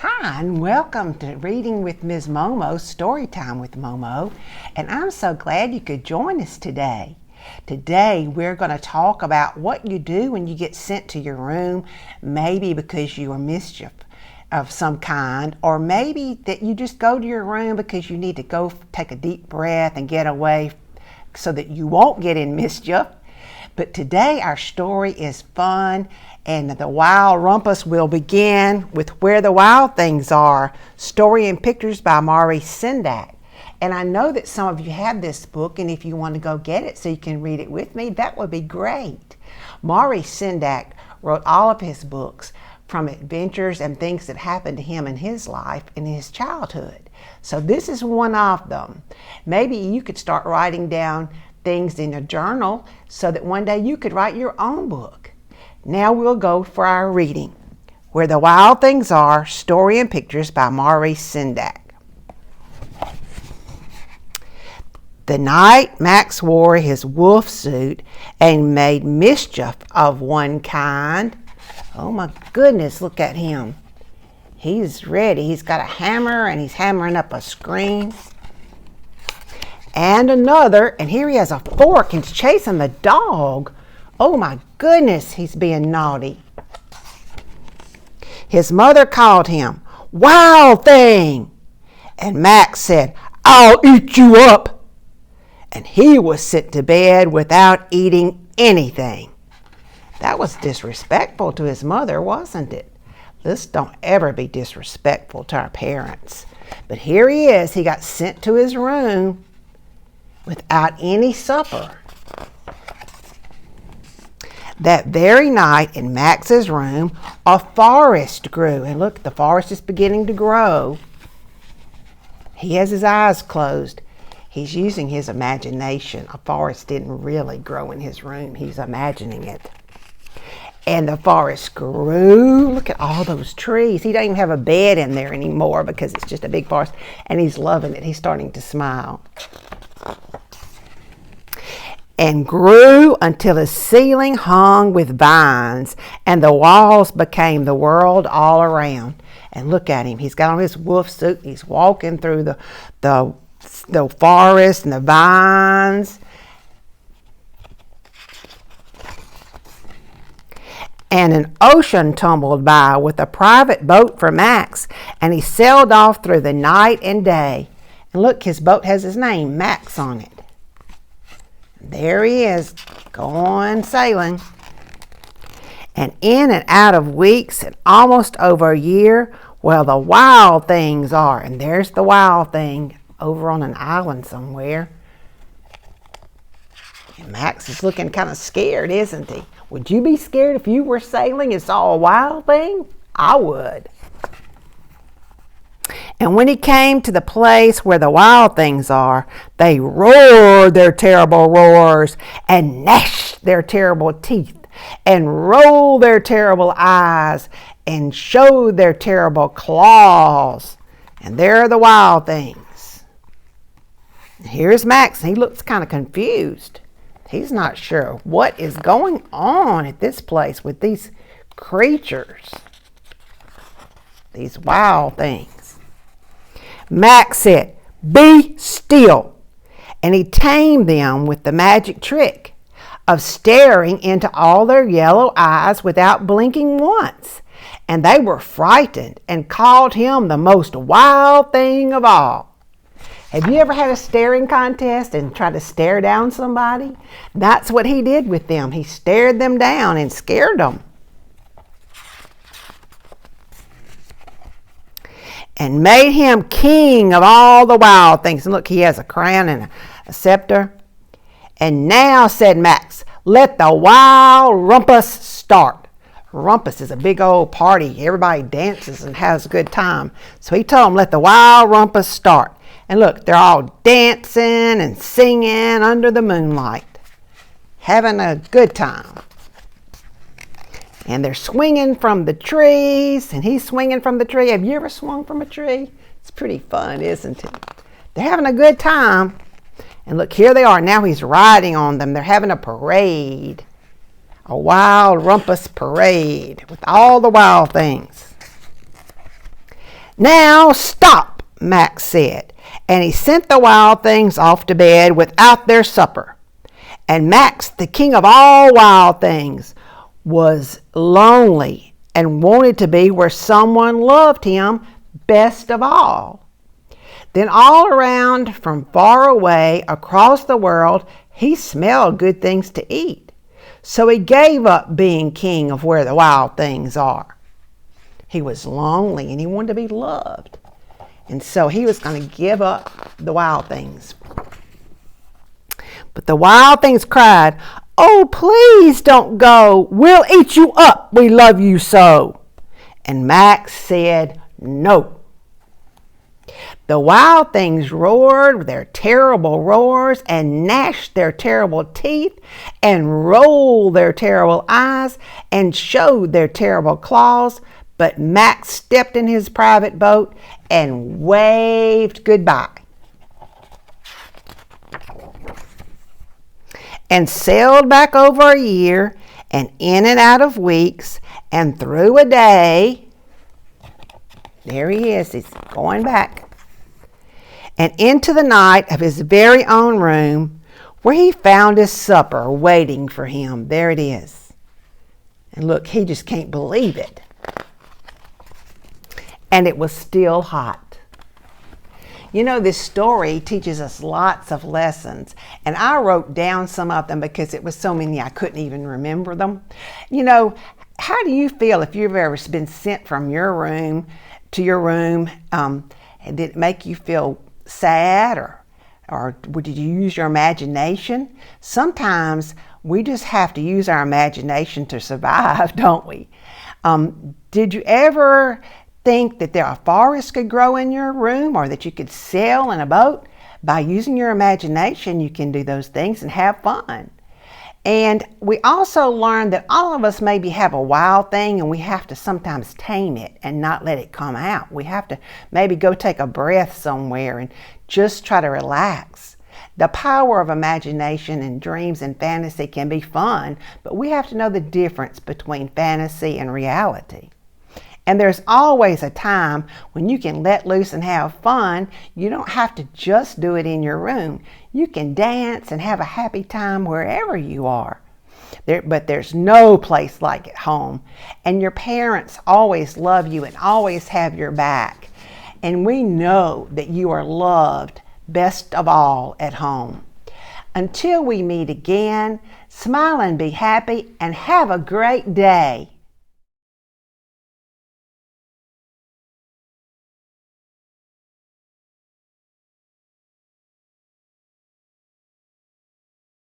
Hi, and welcome to Reading with Ms. Momo, Storytime with Momo, and I'm so glad you could join us today. Today, we're going to talk about what you do when you get sent to your room, maybe because you are mischief of some kind, or maybe that you just go to your room because you need to go take a deep breath and get away so that you won't get in mischief. But today our story is fun, and the Wild Rumpus will begin with Where the Wild Things Are, Story and Pictures by Mari Sendak. And I know that some of you have this book, and if you want to go get it so you can read it with me, that would be great. Mari Sendak wrote all of his books from adventures and things that happened to him in his life in his childhood. So this is one of them. Maybe you could start writing down things in a journal so that one day you could write your own book. Now we'll go for our reading. Where the Wild Things Are, Story and Pictures by Mari Sendak. The night Max wore his wolf suit and made mischief of one kind. Oh my goodness, look at him. He's ready. He's got a hammer and he's hammering up a screen. And another, and here he has a fork and he's chasing the dog. Oh my goodness, he's being naughty. His mother called him, "Wild thing!" And Max said, "I'll eat you up." And he was sent to bed without eating anything. That was disrespectful to his mother, wasn't it? Let's don't ever be disrespectful to our parents. But here he is, he got sent to his room without any supper. That very night in Max's room, a forest grew. And look, the forest is beginning to grow. He has his eyes closed. He's using his imagination. A forest didn't really grow in his room. He's imagining it. And the forest grew. Look at all those trees. He doesn't even have a bed in there anymore because it's just a big forest. And he's loving it. He's starting to smile. And grew until his ceiling hung with vines, and the walls became the world all around. And look at him. He's got on his wolf suit. He's walking through the forest and the vines. And an ocean tumbled by with a private boat for Max, and he sailed off through the night and day. And look, his boat has his name, Max, on it. There he is, going sailing. And in and out of weeks and almost over a year, well, the wild things are. And there's the wild thing over on an island somewhere. And Max is looking kind of scared, isn't he? Would you be scared if you were sailing and saw a wild thing? I would. And when he came to the place where the wild things are, they roared their terrible roars and gnashed their terrible teeth and rolled their terrible eyes and showed their terrible claws. And there are the wild things. And here's Max. He looks kind of confused. He's not sure what is going on at this place with these creatures, these wild things. Max said, "Be still." And he tamed them with the magic trick of staring into all their yellow eyes without blinking once. And they were frightened and called him the most wild thing of all. Have you ever had a staring contest and tried to stare down somebody? That's what he did with them. He stared them down and scared them. And made him king of all the wild things. And look, he has a crown and a scepter. And now, said Max, let the wild rumpus start. Rumpus is a big old party. Everybody dances and has a good time. So he told them, let the wild rumpus start. And look, they're all dancing and singing under the moonlight, having a good time. And they're swinging from the trees, and he's swinging from the tree. Have you ever swung from a tree? It's pretty fun, isn't it? They're having a good time. And look, here they are. Now he's riding on them. They're having a parade, a wild rumpus parade with all the wild things. Now stop, Max said, and he sent the wild things off to bed without their supper. And Max, the king of all wild things, was lonely and wanted to be where someone loved him best of all. Then all around, from far away, across the world, he smelled good things to eat. So he gave up being king of where the wild things are. He was lonely and he wanted to be loved. And so he was going to give up the wild things. But the wild things cried, "Oh, please don't go. We'll eat you up. We love you so." And Max said, "No." The wild things roared with their terrible roars and gnashed their terrible teeth and rolled their terrible eyes and showed their terrible claws. But Max stepped in his private boat and waved goodbye and sailed back over a year and in and out of weeks and through a day. There he is. He's going back. And into the night of his very own room, where he found his supper waiting for him. There it is. And look, he just can't believe it. And it was still hot. You know, this story teaches us lots of lessons, and I wrote down some of them because it was so many I couldn't even remember them. You know, how do you feel if you've ever been sent from your room to your room? Did it make you feel sad, or did you use your imagination? Sometimes we just have to use our imagination to survive, don't we? Did you ever think that a forest could grow in your room, or that you could sail in a boat? By using your imagination, you can do those things and have fun. And we also learned that all of us maybe have a wild thing, and we have to sometimes tame it and not let it come out. We have to maybe go take a breath somewhere and just try to relax. The power of imagination and dreams and fantasy can be fun, but we have to know the difference between fantasy and reality. And there's always a time when you can let loose and have fun. You don't have to just do it in your room. You can dance and have a happy time wherever you are. But there's no place like at home. And your parents always love you and always have your back. And we know that you are loved best of all at home. Until we meet again, smile and be happy and have a great day.